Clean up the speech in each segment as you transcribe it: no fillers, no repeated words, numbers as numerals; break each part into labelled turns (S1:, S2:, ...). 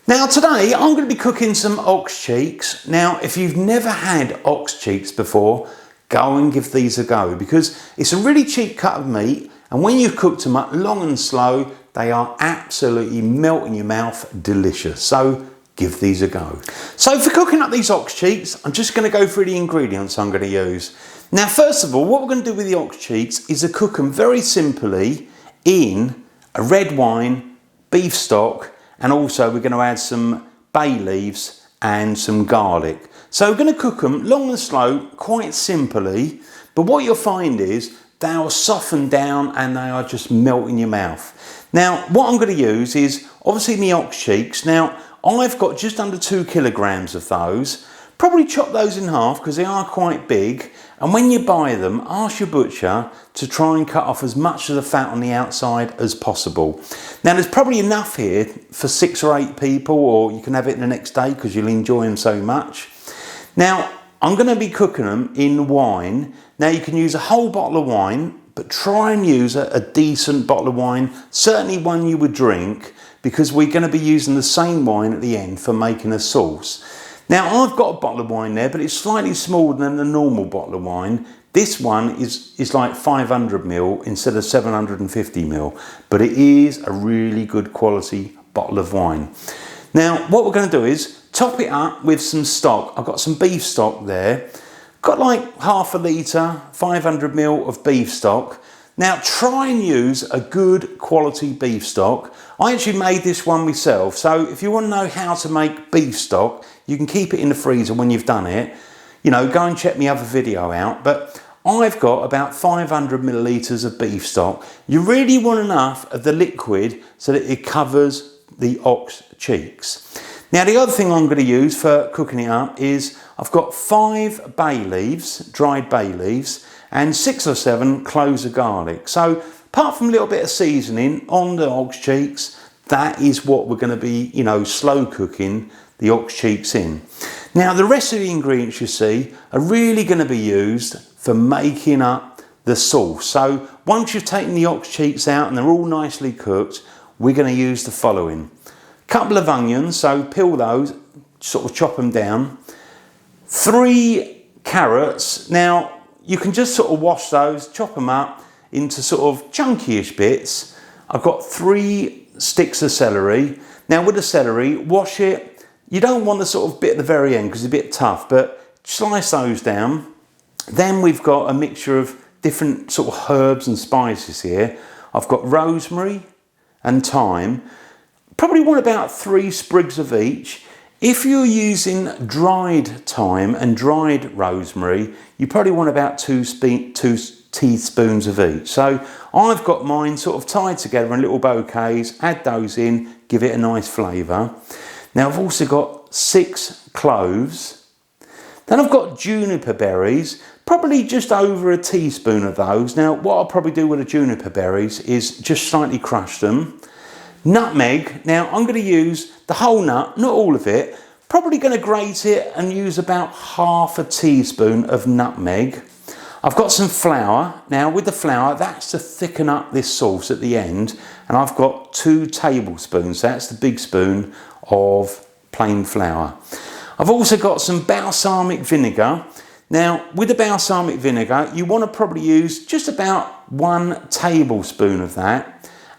S1: Now today I'm going to be cooking some ox cheeks. Now if you've never had ox cheeks before, go and give these a go, because it's a really cheap cut of meat, and when you've cooked them up long and slow, they are absolutely melt in your mouth, delicious. So give these a go. So for cooking up these ox cheeks, I'm just going to go through the ingredients I'm going to use. Now first of all, what we're going to do with the ox cheeks is to cook them very simply in a red wine, beef stock, and also we're going to add some bay leaves and some garlic. So we're going to cook them long and slow, quite simply, but what you'll find is they'll soften down and they are just melt in your mouth. Now what I'm going to use is obviously the ox cheeks. Now I've got just under 2 kilograms of those. Probably chop those in half because they are quite big, and when you buy them, ask your butcher to try and cut off as much of the fat on the outside as possible. Now there's probably enough here for 6 or 8 people, or you can have it the next day because you'll enjoy them so much. Now I'm going to be cooking them in wine. Now you can use a whole bottle of wine, but try and use a decent bottle of wine, certainly one you would drink, because we're going to be using the same wine at the end for making a sauce. Now I've got a bottle of wine there, but it's slightly smaller than the normal bottle of wine. This one is like 500 ml instead of 750 ml, but it is a really good quality bottle of wine. Now what we're going to do is top it up with some stock. I've got some beef stock there. Got like half a litre, 500 ml of beef stock. Now try and use a good quality beef stock. I actually made this one myself, so if you want to know how to make beef stock, you can keep it in the freezer when you've done it. You know, go and check my other video out, but I've got about 500 millilitres of beef stock. You really want enough of the liquid so that it covers the ox cheeks. Now the other thing I'm going to use for cooking it up is I've got 5 bay leaves, dried bay leaves, and 6 or 7 cloves of garlic. So apart from a little bit of seasoning on the ox cheeks, that is what we're going to be, you know, slow cooking the ox cheeks in. Now the rest of the ingredients you see are really going to be used for making up the sauce. So once you've taken the ox cheeks out and they're all nicely cooked, we're going to use the following. A couple of onions, so peel those, sort of chop them down. 3 carrots. Now you can just sort of wash those, chop them up into sort of chunky-ish bits. I've got 3 sticks of celery. Now with the celery, wash it. You don't want the sort of bit at the very end because it's a bit tough, but slice those down. Then we've got a mixture of different sort of herbs and spices here. I've got rosemary and thyme. Probably want about 3 sprigs of each. If you're using dried thyme and dried rosemary, you probably want about 2 teaspoons of each. So I've got mine sort of tied together in little bouquets. Add those in, give it a nice flavour. Now I've also got 6 cloves. Then I've got juniper berries, probably just over a teaspoon of those. Now what I'll probably do with the juniper berries is just slightly crush them. Nutmeg. Now I'm going to use the whole nut, not all of it. Probably going to grate it and use about half a teaspoon of nutmeg. I've got some flour. Now with the flour, that's to thicken up this sauce at the end. And I've got 2 tablespoons, that's the big spoon of plain flour. I've also got some balsamic vinegar. Now with the balsamic vinegar, you want to probably use just about 1 tablespoon of that.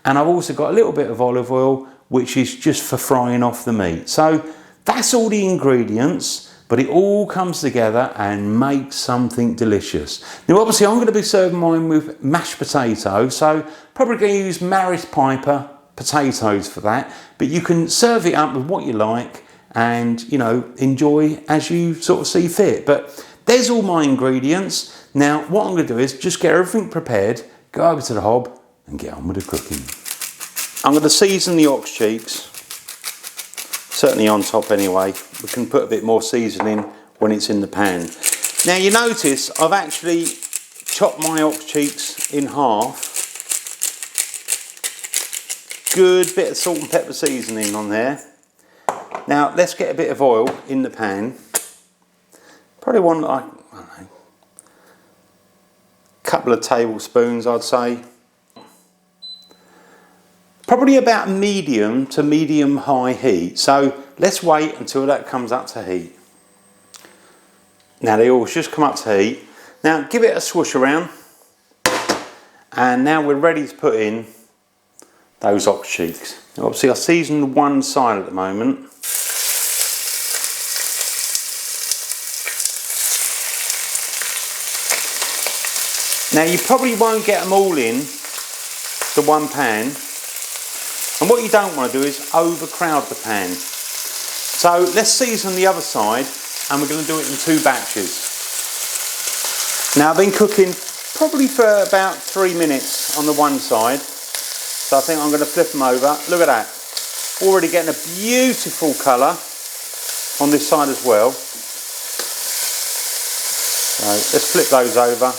S1: And I've also got a little bit of olive oil, which is just for frying off the meat. So that's all the ingredients, but it all comes together and makes something delicious. Now obviously I'm going to be serving mine with mashed potatoes, so probably going to use Maris Piper potatoes for that, but you can serve it up with what you like and, you know, enjoy as you sort of see fit. But there's all my ingredients. Now what I'm going to do is just get everything prepared, go over to the hob and get on with the cooking. I'm going to season the ox cheeks, certainly on top anyway. We can put a bit more seasoning when it's in the pan. Now you notice I've actually chopped my ox cheeks in half. Good bit of salt and pepper seasoning on there. Now let's get a bit of oil in the pan. Probably want like, I don't know, a couple of tablespoons I'd say. Probably about medium to medium high heat. So let's wait until that comes up to heat. Now the oil's just come up to heat. Now give it a swoosh around. And now we're ready to put in those ox cheeks. Now obviously I seasoned one side at the moment. Now you probably won't get them all in the one pan, and what you don't want to do is overcrowd the pan. So let's season the other side, and we're going to do it in 2 batches. Now I've been cooking probably for about 3 minutes on the one side, so I think I'm going to flip them over. Look at that, already getting a beautiful colour on this side as well. So let's flip those over.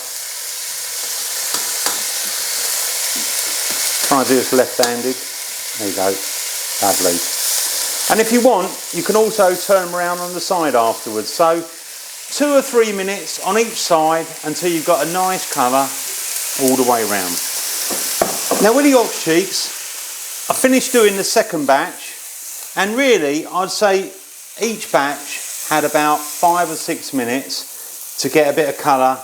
S1: Try to do this left-handed. There you go, lovely. And if you want, you can also turn them around on the side afterwards. So 2 or 3 minutes on each side until you've got a nice colour all the way around. Now with the ox cheeks, I finished doing the second batch, and really I'd say each batch had about 5 or 6 minutes to get a bit of colour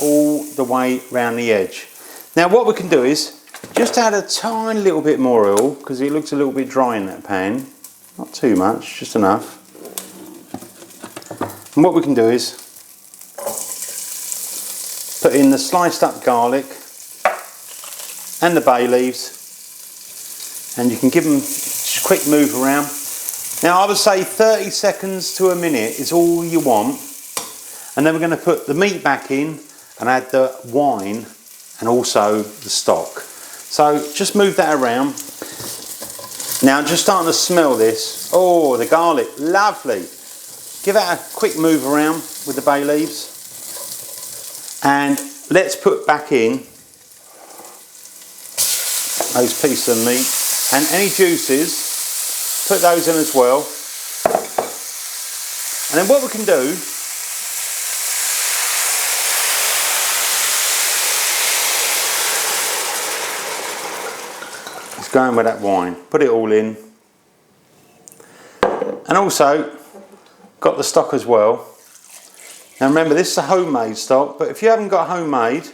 S1: all the way around the edge. Now what we can do is just add a tiny little bit more oil, because it looks a little bit dry in that pan. Not too much, just enough. And what we can do is put in the sliced up garlic and the bay leaves, and you can give them just a quick move around. Now I would say 30 seconds to a minute is all you want, and then we're going to put the meat back in and add the wine and also the stock. So just move that around. Now I'm just starting to smell this. Oh, the garlic, lovely. Give that a quick move around with the bay leaves. And let's put back in those pieces of meat. And any juices, put those in as well. And then what we can do is go in with that wine. Put it all in. And also got the stock as well. Now remember, this is a homemade stock, but if you haven't got homemade,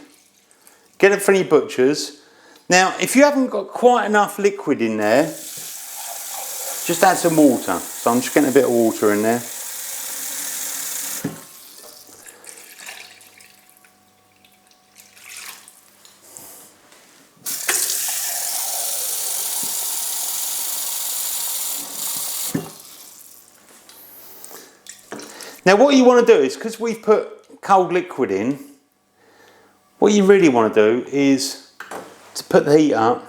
S1: get it from your butchers. Now if you haven't got quite enough liquid in there, just add some water. So I'm just getting a bit of water in there. Now what you want to do is, because we've put cold liquid in, what you really want to do is to put the heat up,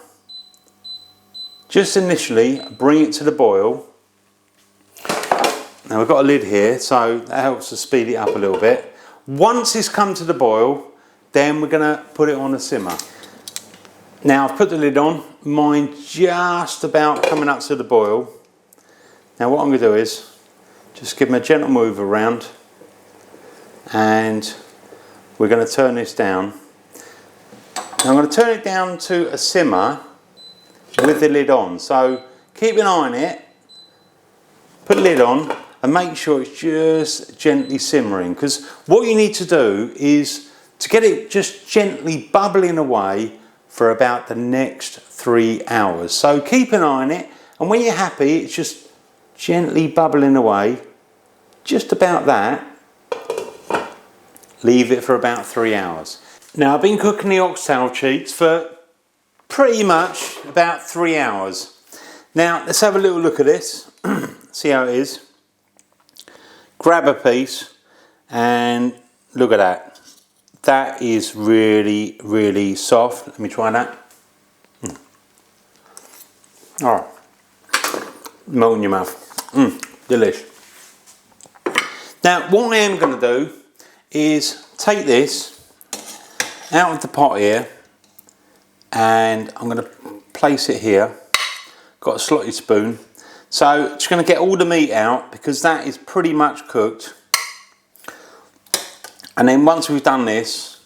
S1: just initially bring it to the boil. Now we've got a lid here, so that helps to speed it up a little bit. Once it's come to the boil, then we're going to put it on a simmer. Now I've put the lid on, mine just about coming up to the boil. Now what I'm going to do is just give them a gentle move around, and we're going to turn this down. Now I'm going to turn it down to a simmer with the lid on. So keep an eye on it, put the lid on, and make sure it's just gently simmering, because what you need to do is to get it just gently bubbling away for about the next 3 hours. So keep an eye on it, and when you're happy, it's just gently bubbling away, just about that. Leave it for about 3 hours. Now I've been cooking the oxtail cheeks for pretty much about 3 hours. Now let's have a little look at this, see how it is. Grab a piece and look at that. That is really, really soft. Let me try that. Alright, melt in your mouth. Delish. Now what I am going to do is take this out of the pot here, and I'm going to place it here. Got a slotted spoon. So just going to get all the meat out, because that is pretty much cooked. And then once we've done this,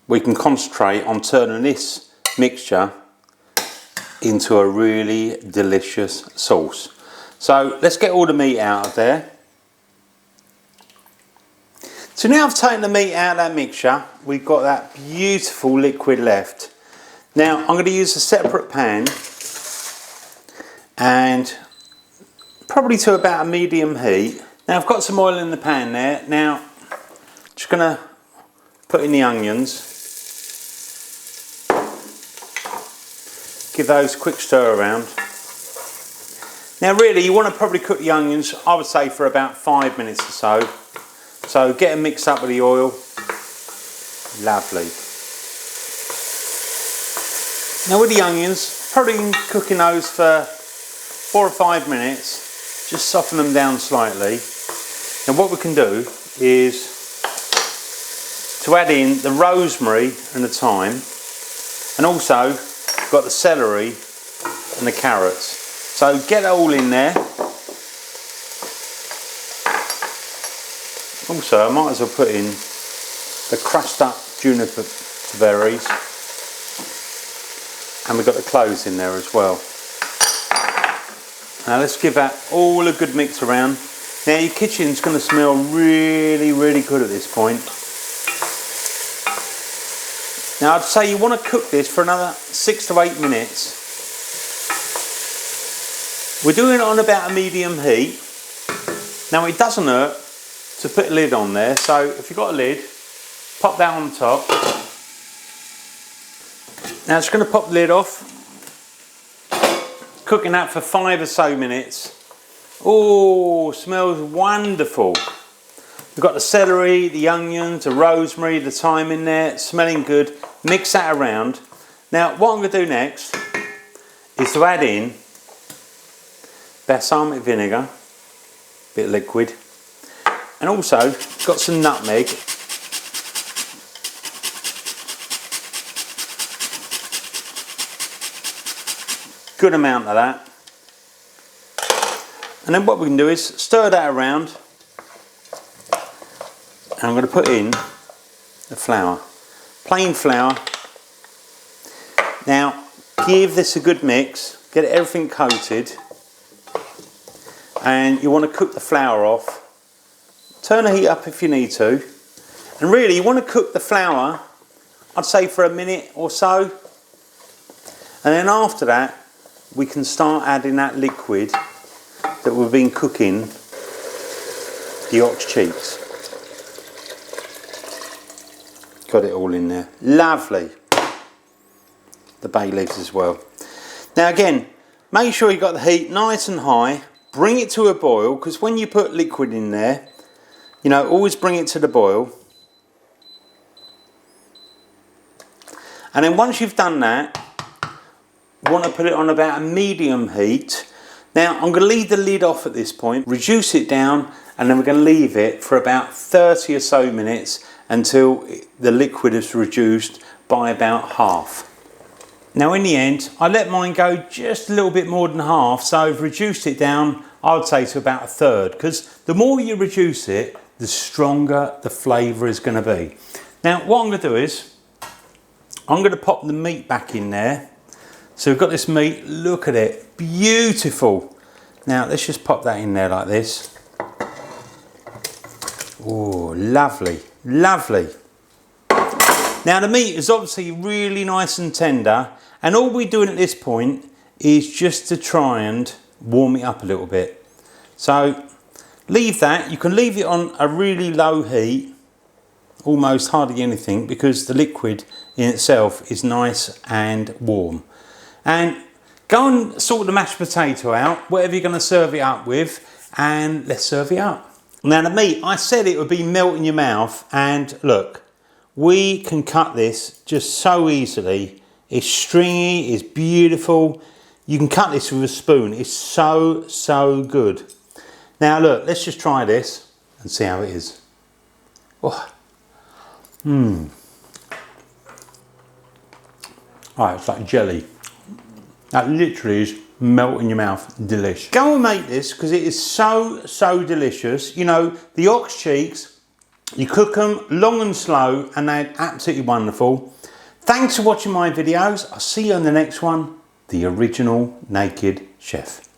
S1: we can concentrate on turning this mixture into a really delicious sauce. So let's get all the meat out of there. So now I've taken the meat out of that mixture, we've got that beautiful liquid left. Now I'm going to use a separate pan, and probably to about a medium heat. Now I've got some oil in the pan there. Now just going to put in the onions, give those a quick stir around. Now really you want to probably cook the onions, I would say, for about 5 minutes or so. So get them mixed up with the oil. Lovely. Now with the onions, probably cooking those for 4 or 5 minutes, just soften them down slightly. Now what we can do is to add in the rosemary and the thyme, and also we've got the celery and the carrots. So get it all in there. Also I might as well put in the crushed up juniper berries, and we've got the cloves in there as well. Now let's give that all a good mix around. Now your kitchen's going to smell really, really good at this point. Now I'd say you want to cook this for another 6 to 8 minutes. We're doing it on about a medium heat. Now it doesn't hurt to put a lid on there, so if you've got a lid, pop that on top. Now it's going to pop the lid off. Cooking that for 5 or so minutes. Oh, smells wonderful. We've got the celery, the onions, the rosemary, the thyme in there, smelling good. Mix that around. Now what I'm going to do next is to add in balsamic vinegar, bit of liquid, and also got some nutmeg. Good amount of that. And then what we can do is stir that around, and I'm going to put in the flour, plain flour. Now give this a good mix, get everything coated, and you want to cook the flour off. Turn the heat up if you need to, and really you want to cook the flour, I'd say, for a minute or so, and then after that we can start adding that liquid that we've been cooking the ox cheeks. Got it all in there. Lovely. The bay leaves as well. Now again, make sure you've got the heat nice and high. Bring it to a boil, because when you put liquid in there, you know, always bring it to the boil. And then once you've done that, you want to put it on about a medium heat. Now I'm going to leave the lid off at this point, reduce it down, and then we're going to leave it for about 30 or so minutes until the liquid is reduced by about half. Now in the end, I let mine go just a little bit more than half, so I've reduced it down, I would say, to about a third, because the more you reduce it, the stronger the flavour is going to be. Now what I'm going to do is, I'm going to pop the meat back in there. So we've got this meat, look at it, beautiful. Now let's just pop that in there like this. Oh, lovely, lovely. Now the meat is obviously really nice and tender, and all we're doing at this point is just to try and warm it up a little bit. So leave that, you can leave it on a really low heat, almost hardly anything, because the liquid in itself is nice and warm. And go and sort the mashed potato out, whatever you're going to serve it up with, and let's serve it up. Now the meat, I said it would be melt in your mouth, and look, we can cut this just so easily. It's stringy, it's beautiful. You can cut this with a spoon, it's so, so good. Now look, let's just try this and see how it is. Oh. Right, it's like jelly. That literally is melt in your mouth, delish. Go and make this, because it is so, so delicious. You know, the ox cheeks, you cook them long and slow, and they're absolutely wonderful. Thanks for watching my videos. I'll see you on the next one. the original naked chef.